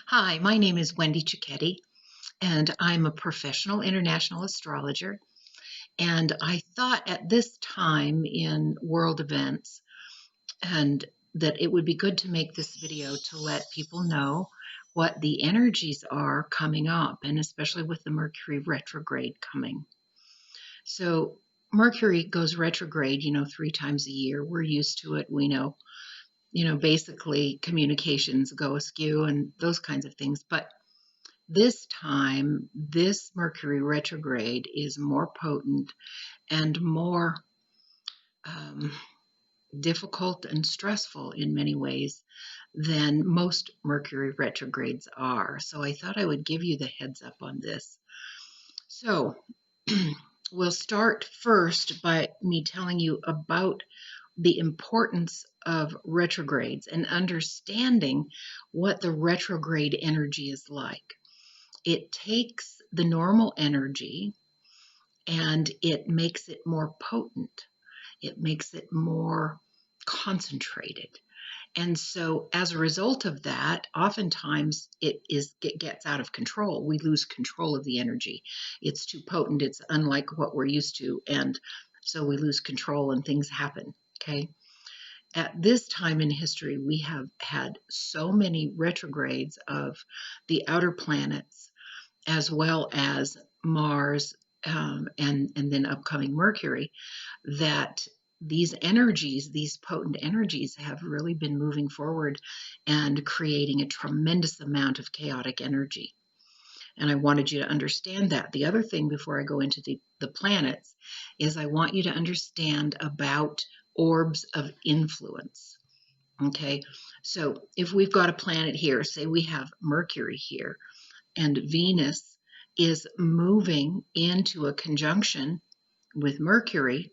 Hi, my name is Wendy Cicchetti, and I'm a professional international astrologer. And I thought at this time in world events, and that it would be good to make this video to let people know what the energies are coming up, and especially with the Mercury retrograde coming. So Mercury goes retrograde, 3 times a year. We're used to it. We know, basically communications go askew and those kinds of things. But this time, this Mercury retrograde is more potent and more um, difficult and stressful in many ways than most Mercury retrogrades are. So I thought I would give you the heads up on this. So we'll start first by me telling you about the importance of retrogrades and understanding what the retrograde energy is like. It takes the normal energy and it makes it more potent. It makes it more concentrated. And so as a result of that, oftentimes it gets out of control. We lose control of the energy. It's too potent. It's unlike what we're used to. And so we lose control and things happen. Okay. At this time in history, we have had so many retrogrades of the outer planets as well as Mars, and then upcoming Mercury, that these energies, these potent energies, have really been moving forward and creating a tremendous amount of chaotic energy. And I wanted you to understand that. The other thing before I go into the planets is I want you to understand about orbs of influence. Okay, so if we've got a planet here, say we have Mercury here, and Venus is moving into a conjunction with Mercury,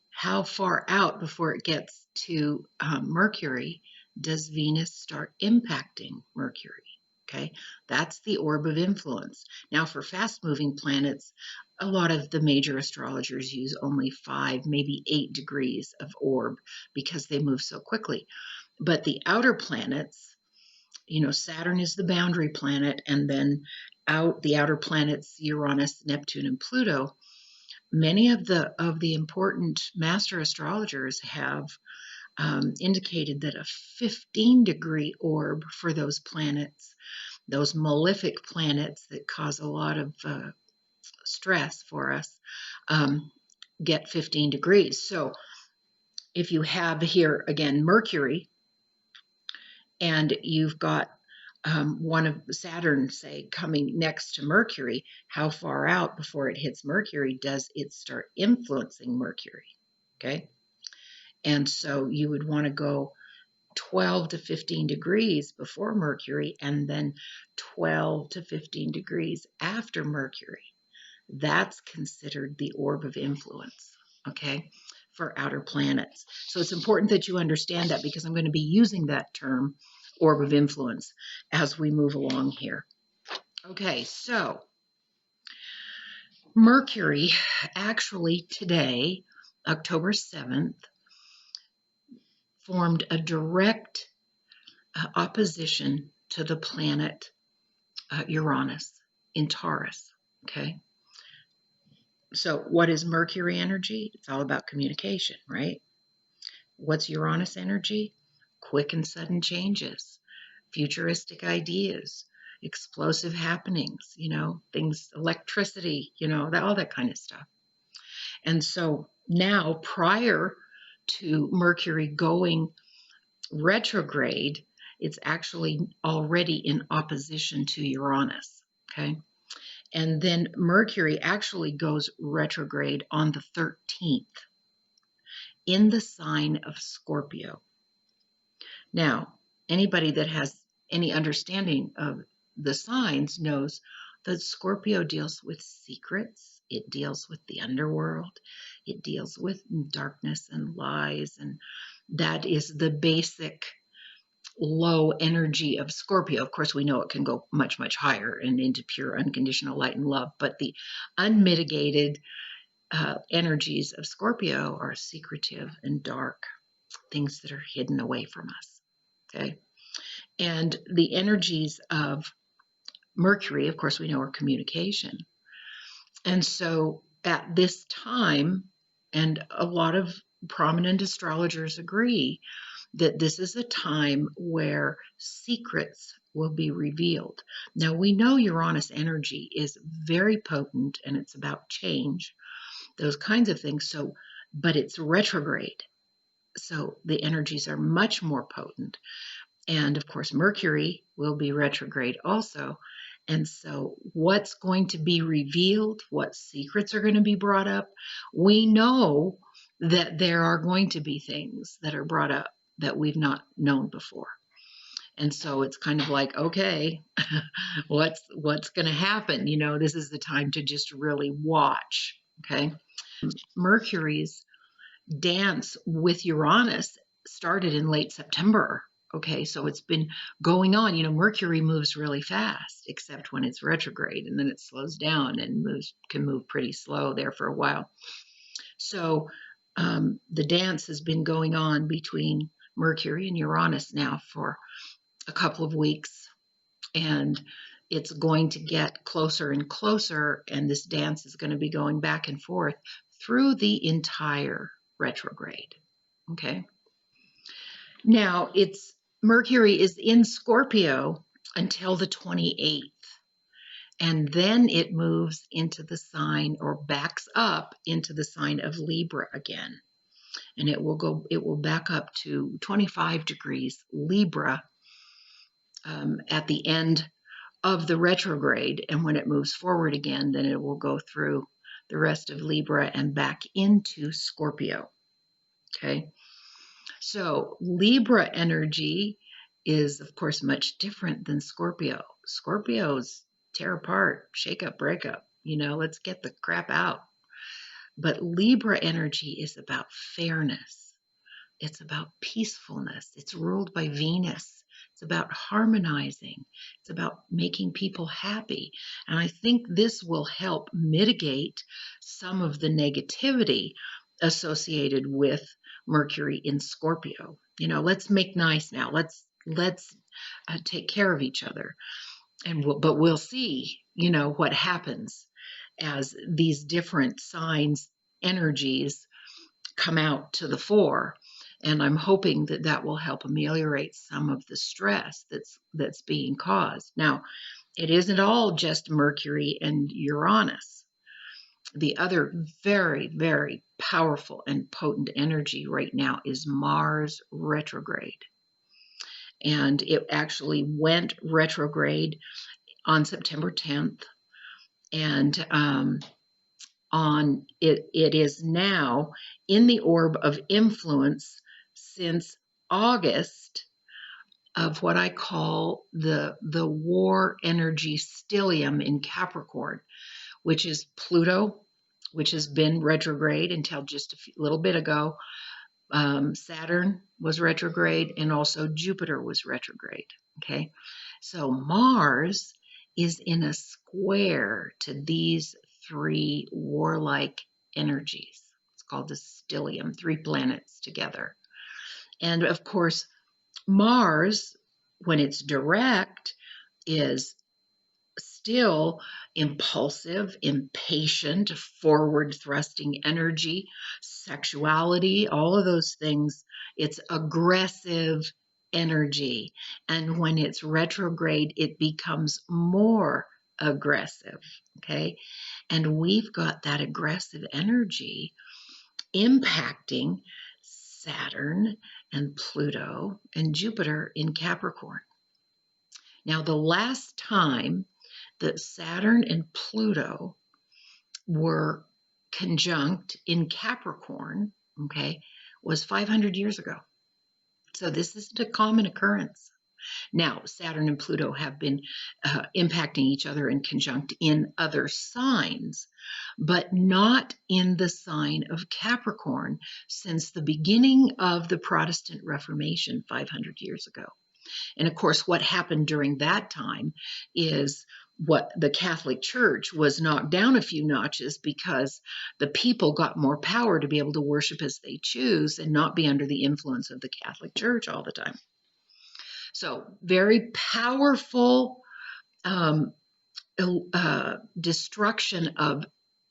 how far out before it gets to Mercury does Venus start impacting Mercury? Okay, that's the orb of influence. Now, for fast moving planets, a lot of the major astrologers use only 5, maybe 8 degrees of orb because they move so quickly. But the outer planets, Saturn is the boundary planet, and then the outer planets, Uranus, Neptune, and Pluto. Many of the important master astrologers have indicated that a 15-degree orb for those planets, those malefic planets that cause a lot of stress for us, get 15 degrees. So if you have here again Mercury, and you've got one of Saturn, say, coming next to Mercury, how far out before it hits Mercury does it start influencing Mercury? Okay. And so you would want to go 12 to 15 degrees before Mercury and then 12 to 15 degrees after Mercury. That's considered the orb of influence, okay, for outer planets. So it's important that you understand that because I'm going to be using that term, orb of influence, as we move along here. Okay, so Mercury actually today, October 7th, formed a direct opposition to the planet Uranus in Taurus, okay? So what is Mercury energy? It's all about communication, right? What's Uranus energy? Quick and sudden changes, futuristic ideas, explosive happenings, things, electricity, all that kind of stuff. And so now, prior to Mercury going retrograde, it's actually already in opposition to Uranus, okay? And then Mercury actually goes retrograde on the 13th in the sign of Scorpio. Now, anybody that has any understanding of the signs knows that Scorpio deals with secrets. It deals with the underworld. It deals with darkness and lies. And that is the basic low energy of Scorpio. Of course, we know it can go much, much higher and into pure unconditional light and love. But the unmitigated energies of Scorpio are secretive and dark, things that are hidden away from us. Okay. And the energies of Mercury, of course, we know are communication. And so at this time, and a lot of prominent astrologers agree that this is a time where secrets will be revealed. Now, we know Uranus energy is very potent and it's about change, those kinds of things. So, but it's retrograde. So the energies are much more potent. And of course, Mercury will be retrograde also. And so, what's going to be revealed, what secrets are going to be brought up, we know that there are going to be things that are brought up that we've not known before. And so it's kind of like, okay, what's going to happen? You know, this is the time to just really watch. Okay. Mercury's dance with Uranus started in late September. Okay, so it's been going on. You know, Mercury moves really fast, except when it's retrograde, and then it slows down and can move pretty slow there for a while. So the dance has been going on between Mercury and Uranus now for a couple of weeks, and it's going to get closer and closer, and this dance is going to be going back and forth through the entire retrograde. Okay. Now, it's Mercury is in Scorpio until the 28th, and then it moves into the sign, or backs up into the sign of Libra again. And it will back up to 25 degrees Libra at the end of the retrograde. And when it moves forward again, then it will go through the rest of Libra and back into Scorpio. Okay. So Libra energy is, of course, much different than Scorpio. Scorpio's tear apart, shake up, break up, let's get the crap out. But Libra energy is about fairness. It's about peacefulness. It's ruled by Venus. It's about harmonizing. It's about making people happy. And I think this will help mitigate some of the negativity associated with Mercury in Scorpio. Let's make nice now. Let's take care of each other. But we'll see, what happens as these different signs, energies come out to the fore. And I'm hoping that that will help ameliorate some of the stress that's being caused. Now, it isn't all just Mercury and Uranus. The other very, very powerful and potent energy right now is Mars retrograde. And it actually went retrograde on September 10th. And it is now in the orb of influence since August of what I call the war energy stellium in Capricorn, which is Pluto, which has been retrograde until just a little bit ago. Saturn was retrograde, and also Jupiter was retrograde. Okay, so Mars is in a square to these three warlike energies. It's called the stellium, 3 planets together. And of course, Mars, when it's direct, is still impulsive, impatient, forward thrusting energy, sexuality, all of those things. It's aggressive energy. And when it's retrograde, it becomes more aggressive. Okay. And we've got that aggressive energy impacting Saturn and Pluto and Jupiter in Capricorn. Now, the last time that Saturn and Pluto were conjunct in Capricorn, okay, was 500 years ago. So this isn't a common occurrence. Now, Saturn and Pluto have been impacting each other and conjunct in other signs, but not in the sign of Capricorn since the beginning of the Protestant Reformation 500 years ago. And of course, what happened during that time is what the Catholic Church was knocked down a few notches because the people got more power to be able to worship as they choose and not be under the influence of the Catholic Church all the time. So very powerful um, destruction of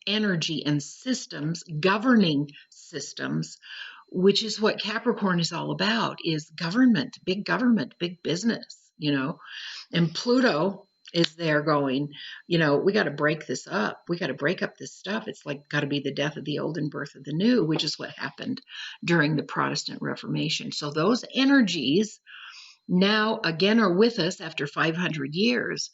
energy and systems, governing systems, which is what Capricorn is all about, is government, big business, and Pluto is there going, we got to break this up. We got to break up this stuff. It's like got to be the death of the old and birth of the new, which is what happened during the Protestant Reformation. So those energies now again are with us after 500 years.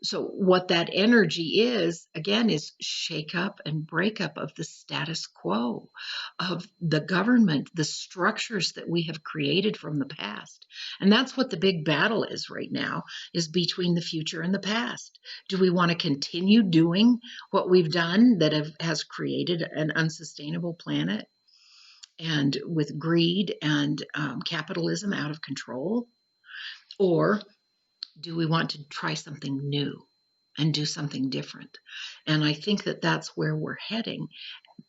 So what that energy is, again, is shake up and break up of the status quo, of the government, the structures that we have created from the past. And that's what the big battle is right now, is between the future and the past. Do we want to continue doing what we've done that has created an unsustainable planet, and with greed and capitalism out of control? Or do we want to try something new and do something different? And I think that that's where we're heading,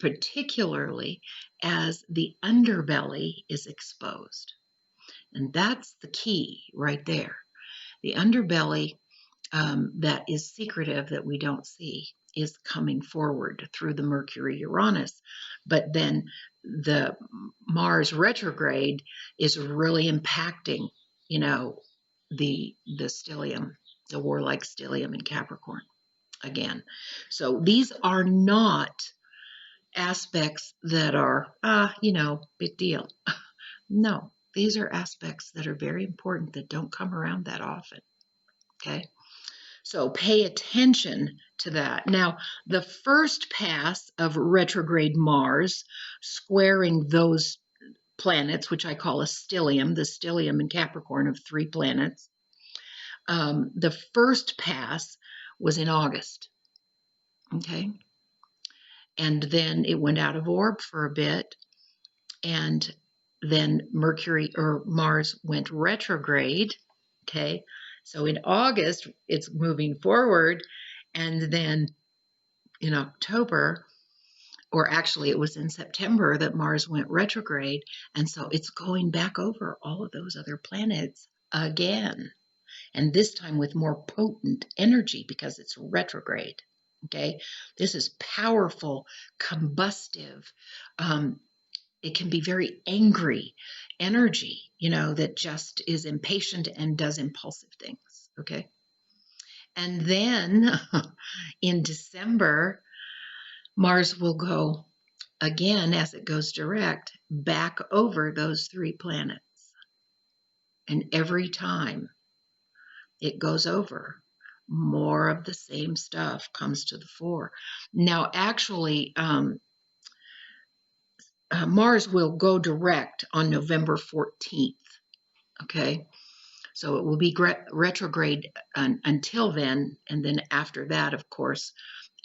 particularly as the underbelly is exposed. And that's the key right there. The underbelly that is secretive, that we don't see, is coming forward through the Mercury Uranus. But then the Mars retrograde is really impacting, the stellium, the warlike stellium in Capricorn again. So these are not aspects that are, big deal. No, these are aspects that are very important that don't come around that often. Okay. So pay attention to that. Now, the first pass of retrograde Mars squaring those planets, which I call a stellium, the stellium in Capricorn of 3 planets, the first pass was in August. Okay. And then it went out of orb for a bit. And then Mars went retrograde. Okay. So in August, it's moving forward. And then in October, or actually it was in September, that Mars went retrograde. And so it's going back over all of those other planets again. And this time with more potent energy because it's retrograde. Okay. This is powerful, combustive. It can be very angry energy, that just is impatient and does impulsive things. Okay. And then in December, Mars will go again, as it goes direct, back over those 3 planets. And every time it goes over, more of the same stuff comes to the fore. Now, actually, Mars will go direct on November 14th. Okay. So it will be retrograde until then. And then after that, of course,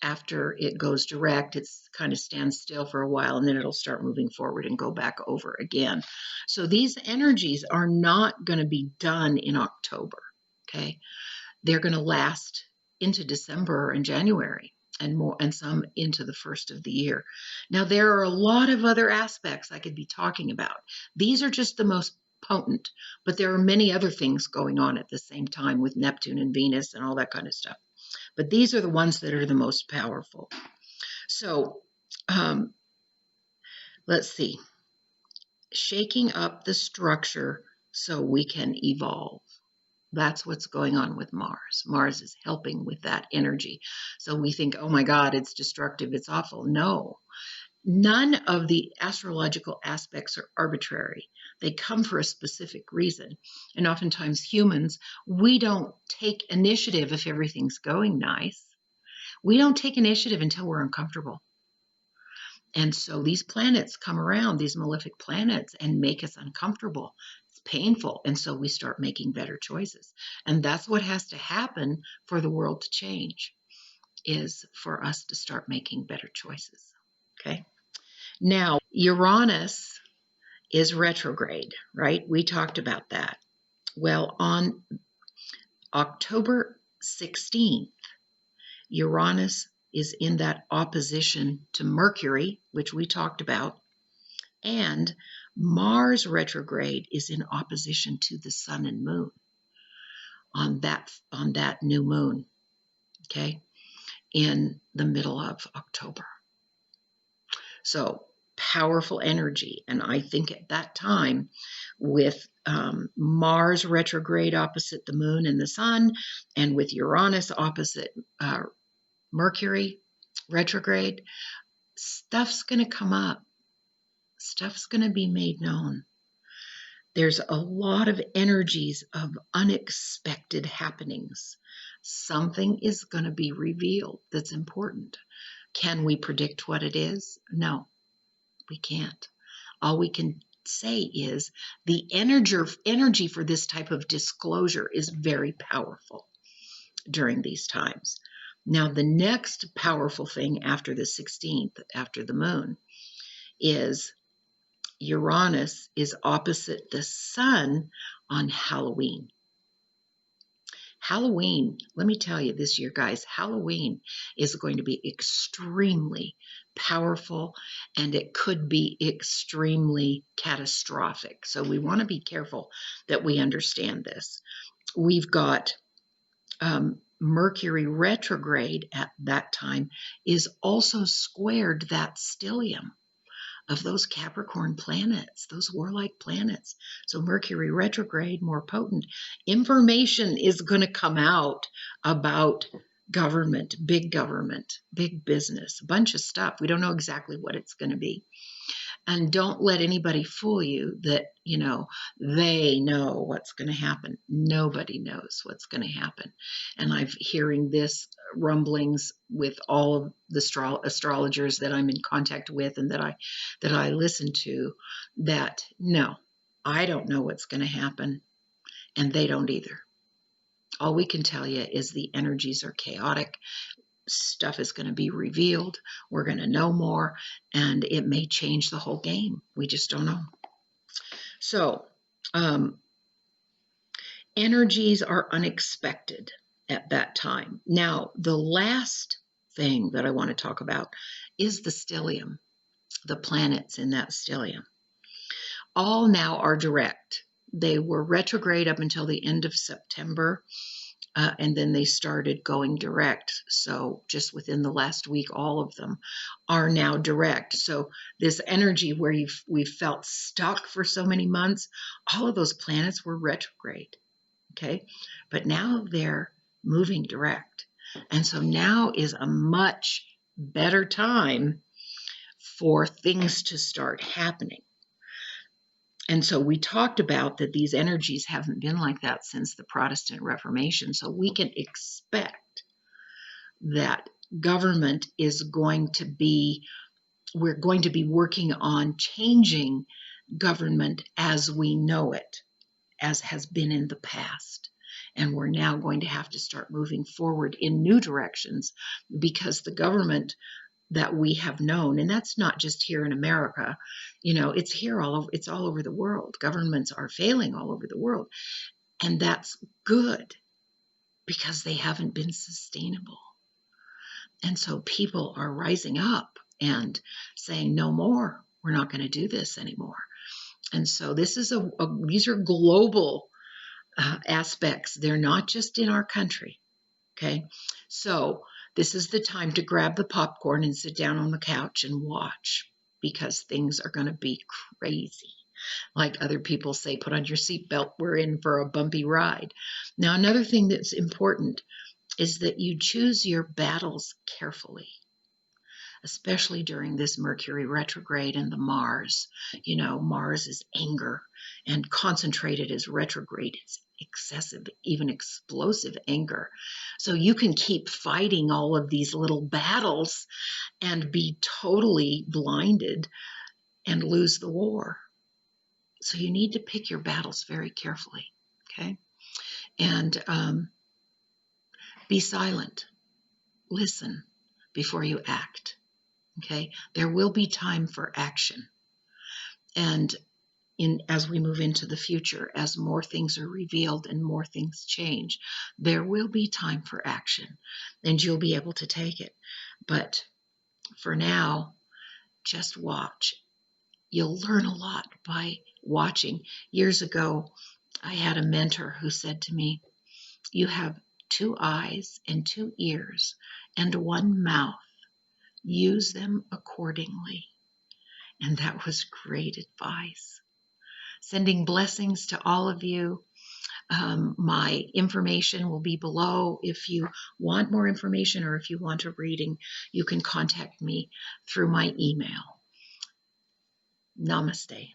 after it goes direct, it's kind of stands still for a while, and then it'll start moving forward and go back over again. So these energies are not going to be done in October. Okay. They're going to last into December and January, and more, and some into the first of the year. Now, there are a lot of other aspects I could be talking about. These are just the most potent, but there are many other things going on at the same time with Neptune and Venus and all that kind of stuff. But these are the ones that are the most powerful. So let's see. Shaking up the structure so we can evolve. That's what's going on with Mars. Mars is helping with that energy. So we think, oh my God, it's destructive, it's awful. No, none of the astrological aspects are arbitrary. They come for a specific reason. And oftentimes humans, we don't take initiative if everything's going nice. We don't take initiative until we're uncomfortable. And so these planets come around, these malefic planets, and make us uncomfortable. It's painful. And so we start making better choices. And that's what has to happen for the world to change, is for us to start making better choices. Okay. Now, Uranus is retrograde, right? We talked about that. Well, on October 16th, Uranus is in that opposition to Mercury, which we talked about, and Mars retrograde is in opposition to the sun and moon. on that new moon, okay, in the middle of October. So powerful energy. And I think at that time, with Mars retrograde opposite the moon and the sun, and with Uranus opposite Mercury retrograde, stuff's going to come up. Stuff's going to be made known. There's a lot of energies of unexpected happenings. Something is going to be revealed that's important. Can we predict what it is? No, we can't. All we can say is the energy for this type of disclosure is very powerful during these times. Now, the next powerful thing after the 16th, after the moon, is Uranus is opposite the sun on Halloween. Halloween, let me tell you this year, guys, Halloween is going to be extremely powerful, and it could be extremely catastrophic. So we want to be careful that we understand this. We've got Mercury retrograde at that time is also squared that stellium of those Capricorn planets, those warlike planets. So Mercury retrograde, more potent. Information is going to come out about government, big business, a bunch of stuff. We don't know exactly what it's going to be. And don't let anybody fool you that, they know what's going to happen. Nobody knows what's going to happen. And I'm hearing this rumblings with all of the astrologers that I'm in contact with and that I listen to, that no, I don't know what's going to happen, and they don't either. All we can tell you is the energies are chaotic. Stuff is going to be revealed. We're going to know more, and it may change the whole game. We just don't know. So, energies are unexpected at that time. Now, the last thing that I want to talk about is the stellium, the planets in that stellium. All now are direct. They were retrograde up until the end of September. And then they started going direct. So just within the last week, all of them are now direct. So this energy where we felt stuck for so many months, all of those planets were retrograde. Okay. But now they're moving direct. And so now is a much better time for things to start happening. And so we talked about that these energies haven't been like that since the Protestant Reformation. So we can expect that government is going to be, we're going to be working on changing government as we know it, as has been in the past. And we're now going to have to start moving forward in new directions, because the government that we have known, and that's not just here in America, it's here it's all over the world. Governments are failing all over the world, and that's good because they haven't been sustainable. And so people are rising up and saying, no more, we're not going to do this anymore. And so this is these are global aspects. They're not just in our country. Okay, so this is the time to grab the popcorn and sit down on the couch and watch, because things are going to be crazy. Like other people say, put on your seatbelt. We're in for a bumpy ride. Now, another thing that's important is that you choose your battles carefully, especially during this Mercury retrograde and the Mars. Mars is anger, and concentrated as retrograde. It's excessive, even explosive anger. So you can keep fighting all of these little battles and be totally blinded and lose the war. So you need to pick your battles very carefully, okay? And be silent. Listen before you act, okay? There will be time for action. And as we move into the future, as more things are revealed and more things change, there will be time for action, and you'll be able to take it. But for now, just watch. You'll learn a lot by watching. Years ago, I had a mentor who said to me, You have 2 eyes and 2 ears and 1 mouth. Use them accordingly. And that was great advice. Sending blessings to all of you. My information will be below. If you want more information or if you want a reading, you can contact me through my email. Namaste.